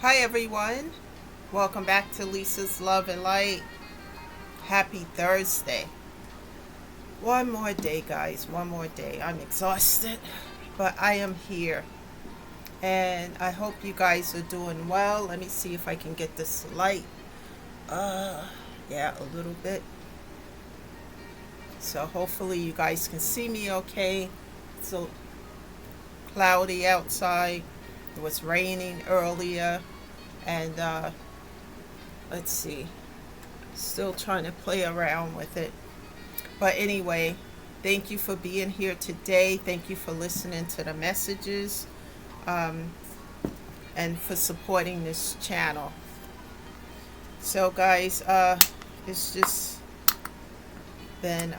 Hi, everyone. Welcome back to Lisa's Love and Light. Happy Thursday. One more day, guys. One more day. I'm exhausted, but I am here. And I hope you guys are doing well. Let me see if I can get this light. Uh, yeah, a little bit. So hopefully you guys can see me okay. It's so cloudy outside. It was raining earlier. And let's see. Still trying to play around with it. But anyway, thank you for being here today. Thank you for listening to the messages um, and for supporting this channel. So, guys, it's just been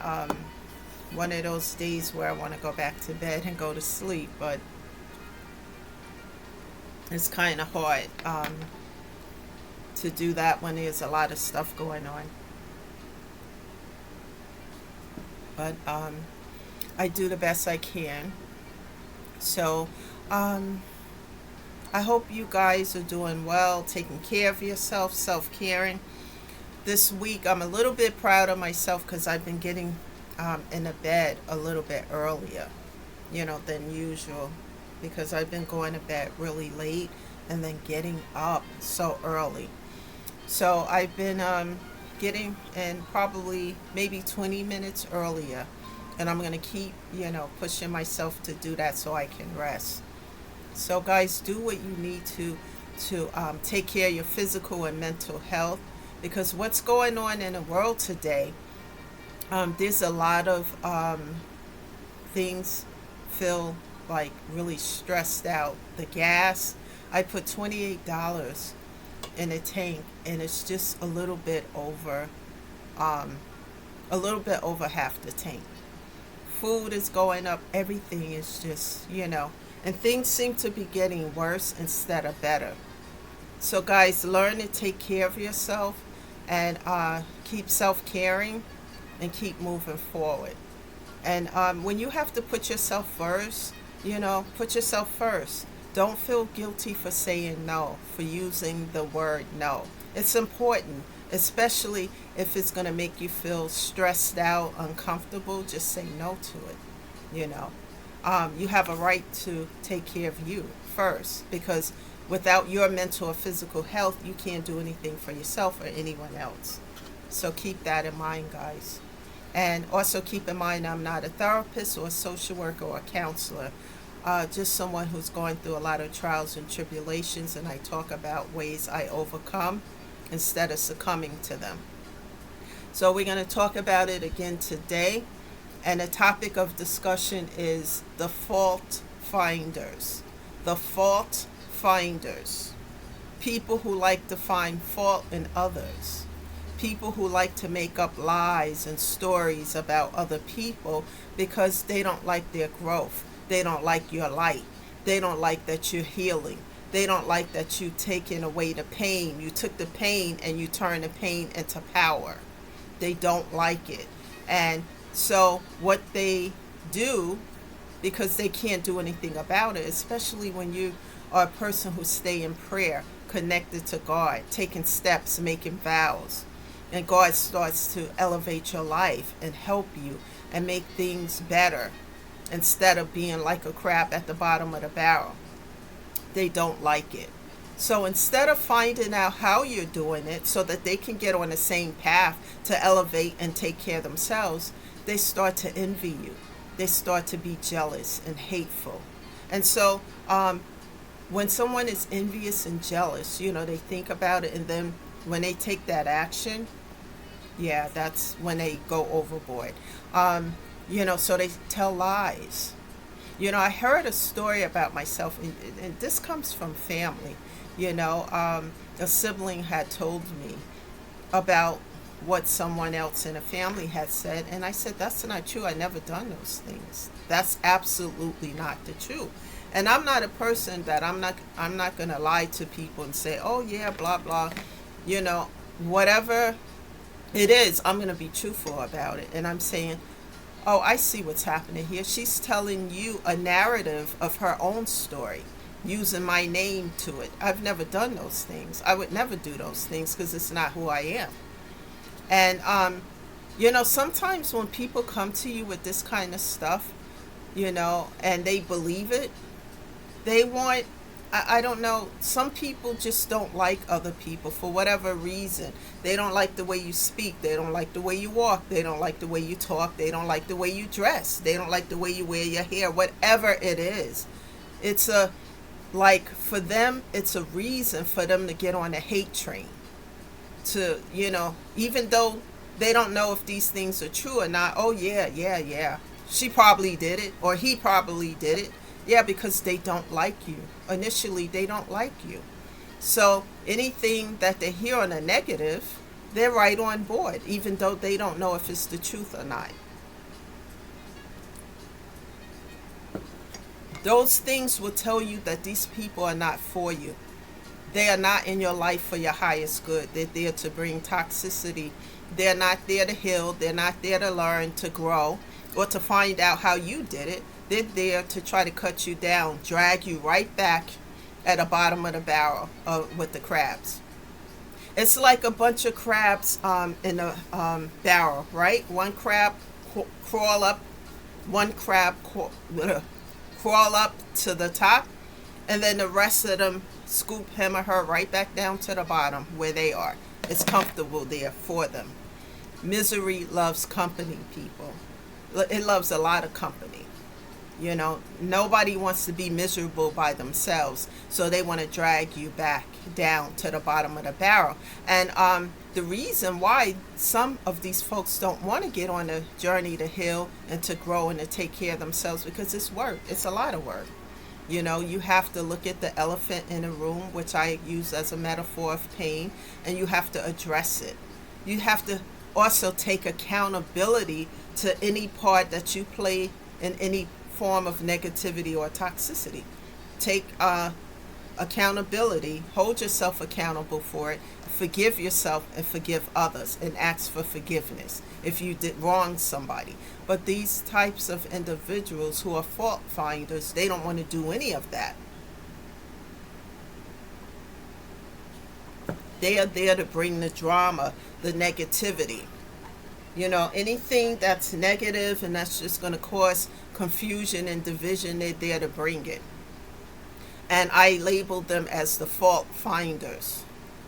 one of those days where I want to go back to bed and go to sleep, but it's kind of hard to do that when there's a lot of stuff going on. But I do the best I can. So, I hope you guys are doing well, taking care of yourself, self-caring. This week, I'm a little bit proud of myself because I've been getting in the bed a little bit earlier, than usual, because I've been going to bed really late and then getting up so early. So I've been getting in probably maybe 20 minutes earlier, and I'm going to keep, pushing myself to do that so I can rest. So, guys, do what you need to take care of your physical and mental health, because what's going on in the world today, there's a lot of things feel like really stressed out. The gas, I put $28 in a tank, and it's just um, a little bit over half the tank. Food is going up. Everything is just, and things seem to be getting worse instead of better. So, guys, learn to take care of yourself and keep self-caring and keep moving forward. And when you have to put yourself first, put yourself first. Don't feel guilty for saying no, for using the word no. It's important, especially if it's going to make you feel stressed out, uncomfortable. Just say no to it. You know, you have a right to take care of you first, because without your mental or physical health, you can't do anything for yourself or anyone else. So keep that in mind, guys. And also keep in mind, I'm not a therapist or a social worker or a counselor, just someone who's going through a lot of trials and tribulations, and I talk about ways I overcome instead of succumbing to them. So we're going to talk about it again today, and the topic of discussion is the fault finders. The fault finders. People who like to find fault in others. People who like to make up lies and stories about other people because they don't like their growth. They don't like your light. They don't like that you're healing. They don't like that you taking away the pain. You took the pain and you turned the pain into power. They don't like it. And so what they do, because they can't do anything about it, especially when you are a person who stay in prayer, connected to God, taking steps, making vows, and God starts to elevate your life and help you and make things better instead of being like a crab at the bottom of the barrel. They don't like it. So instead of finding out how you're doing it so that they can get on the same path to elevate and take care of themselves, they start to envy you. They start to be jealous and hateful. And so when someone is envious and jealous, they think about it, and then when they take that action, yeah, that's when they go overboard. So they tell lies. I heard a story about myself, and this comes from family. A sibling had told me about what someone else in a family had said, and I said, that's not true. I never done those things. That's absolutely not the truth. And I'm not a person that I'm not going to lie to people and say, oh yeah, blah blah. Whatever it is, I'm going to be truthful about it. And I'm saying, oh, I see what's happening here. She's telling you a narrative of her own story. using my name to it. I've never done those things. I would never do those things because it's not who I am. And sometimes when people come to you with this kind of stuff, and they believe it, they want, I don't know, some people just don't like other people for whatever reason. They don't like the way you speak. They don't like the way you walk. They don't like the way you talk. They don't like the way you dress. They don't like the way you wear your hair, whatever it is. It's like, for them, it's a reason for them to get on the hate train. To, even though they don't know if these things are true or not. Oh, yeah, yeah, yeah. She probably did it, or he probably did it. Yeah, because they don't like you. Initially, they don't like you. So anything that they hear on a negative, they're right on board, even though they don't know if it's the truth or not. Those things will tell you that these people are not for you. They are not in your life for your highest good. They're there to bring toxicity. They're not there to heal. They're not there to learn, to grow, or to find out how you did it. They're there to try to cut you down, drag you right back at the bottom of the barrel with the crabs. It's like a bunch of crabs in a barrel, right? One crab crawl up, one crab crawl up to the top, and then the rest of them scoop him or her right back down to the bottom where they are. It's comfortable there for them. Misery loves company, people. It loves a lot of company. Nobody wants to be miserable by themselves, so they want to drag you back down to the bottom of the barrel. And the reason why some of these folks don't want to get on a journey to heal and to grow and to take care of themselves, because it's work. It's a lot of work. You have to look at the elephant in the room, which I use as a metaphor of pain, and you have to address it. You have to also take accountability to any part that you play in any form of negativity or toxicity. Take accountability, hold yourself accountable for it, forgive yourself and forgive others, and ask for forgiveness if you did wrong somebody. But these types of individuals who are fault finders, they don't want to do any of that. They are there to bring the drama, the negativity. Anything that's negative and that's just going to cause confusion and division, they're there to bring it. And I label them as the fault finders,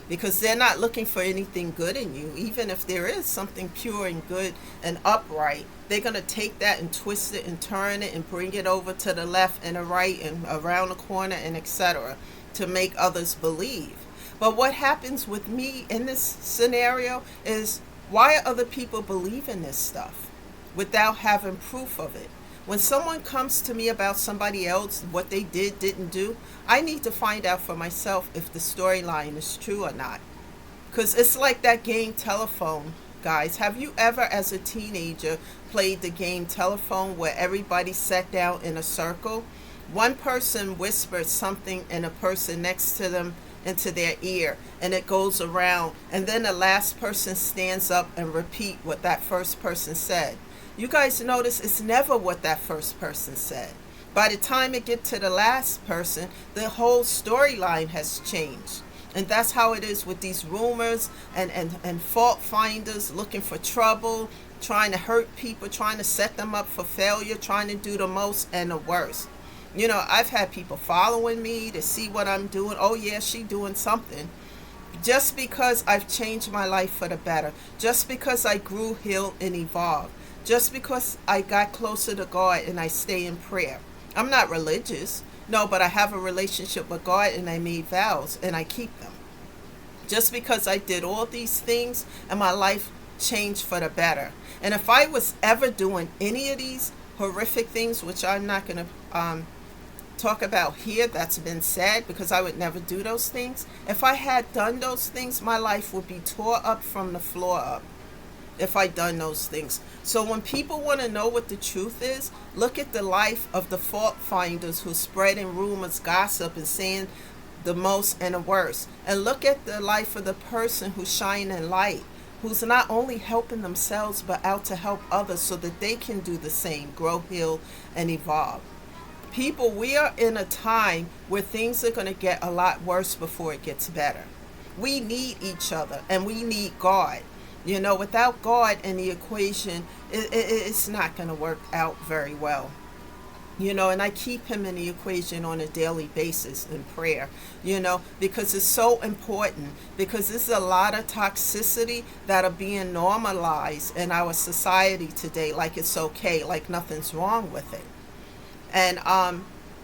because they're not looking for anything good in you. Even if there is something pure and good and upright, they're going to take that and twist it and turn it and bring it over to the left and the right and around the corner and etc. to make others believe. But what happens with me in this scenario is, why are other people believing this stuff without having proof of it? When someone comes to me about somebody else, what they didn't do, I need to find out for myself if the storyline is true or not. Because it's like that game Telephone, guys. Have you ever, as a teenager, played the game Telephone where everybody sat down in a circle? One person whispered something and a person next to them into their ear, and it goes around, and then the last person stands up and repeat what that first person said. You guys notice it's never what that first person said. By the time it gets to the last person, the whole storyline has changed. And that's how it is with these rumors and fault finders looking for trouble, trying to hurt people, trying to set them up for failure, trying to do the most and the worst. I've had people following me to see what I'm doing. Oh yeah, she doing something. Just because I've changed my life for the better. Just because I grew, healed, and evolved. Just because I got closer to God and I stay in prayer. I'm not religious. No, but I have a relationship with God and I made vows and I keep them. Just because I did all these things and my life changed for the better. And if I was ever doing any of these horrific things, which I'm not going to talk about here, that's been said, because I would never do those things. If I had done those things, my life would be tore up from the floor up if I'd done those things. So when people want to know what the truth is, look at the life of the fault finders who's spreading rumors, gossip, and saying the most and the worst. And look at the life of the person who's shining light, who's not only helping themselves but out to help others so that they can do the same, grow, heal, and evolve. People, we are in a time where things are going to get a lot worse before it gets better. We need each other and we need God. Without God in the equation, it's not going to work out very well. And I keep him in the equation on a daily basis in prayer, because it's so important, because there's a lot of toxicity that are being normalized in our society today, like it's okay, like nothing's wrong with it. And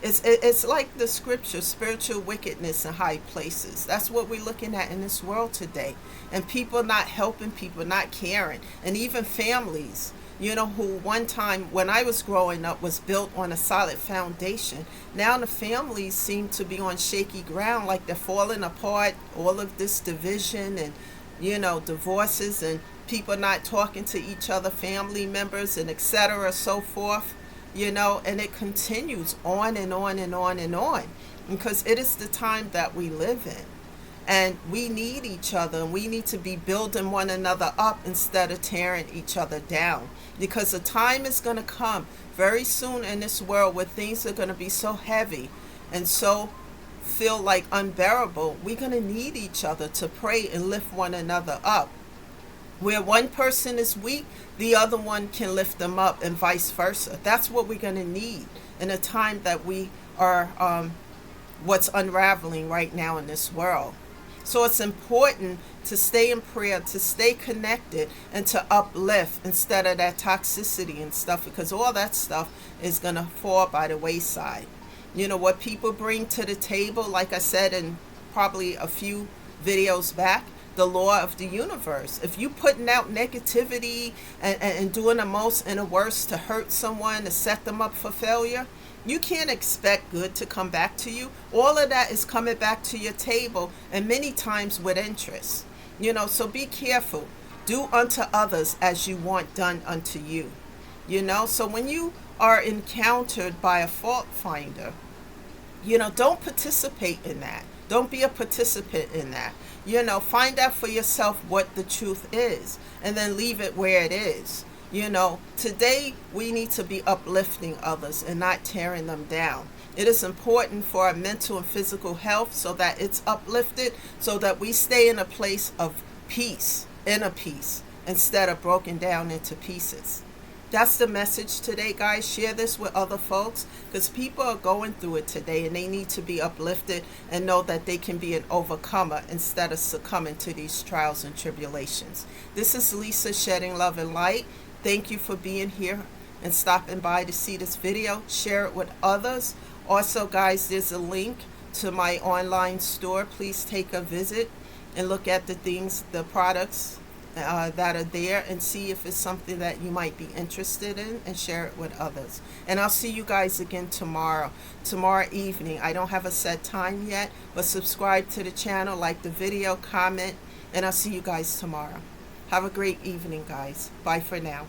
it's like the scripture, spiritual wickedness in high places. That's what we're looking at in this world today. And people not helping people, not caring. And even families, who one time when I was growing up was built on a solid foundation. Now the families seem to be on shaky ground, like they're falling apart. All of this division and, divorces and people not talking to each other, family members and etc. so forth. And it continues on and on and on and on, because it is the time that we live in. And we need each other, and we need to be building one another up instead of tearing each other down. Because the time is going to come very soon in this world where things are going to be so heavy and so feel like unbearable. We're going to need each other to pray and lift one another up. Where one person is weak, the other one can lift them up, and vice versa. That's what we're going to need in a time that we are what's unraveling right now in this world. So it's important to stay in prayer, to stay connected, and to uplift instead of that toxicity and stuff, because all that stuff is going to fall by the wayside. What people bring to the table, like I said in probably a few videos back, the law of the universe. If you putting out negativity and doing the most and the worst to hurt someone, to set them up for failure, you can't expect good to come back to you. All of that is coming back to your table, and many times with interest. So be careful. Do unto others as you want done unto you. So when you are encountered by a fault finder, don't participate in that. Don't be a participant in that. Find out for yourself what the truth is, and then leave it where it is. Today we need to be uplifting others and not tearing them down. It is important for our mental and physical health so that it's uplifted, so that we stay in a place of peace, inner peace, instead of broken down into pieces. That's the message today, guys. Share this with other folks, because people are going through it today and they need to be uplifted and know that they can be an overcomer instead of succumbing to these trials and tribulations. This is Lisa, shedding love and light. Thank you for being here and stopping by to see this video. Share it with others. Also, guys, there's a link to my online store. Please take a visit and look at the products that are there, and see if it's something that you might be interested in, and share it with others. And I'll see you guys again tomorrow evening. I don't have a set time yet, but subscribe to the channel, like the video, comment, and I'll see you guys tomorrow. Have a great evening, guys. Bye for now.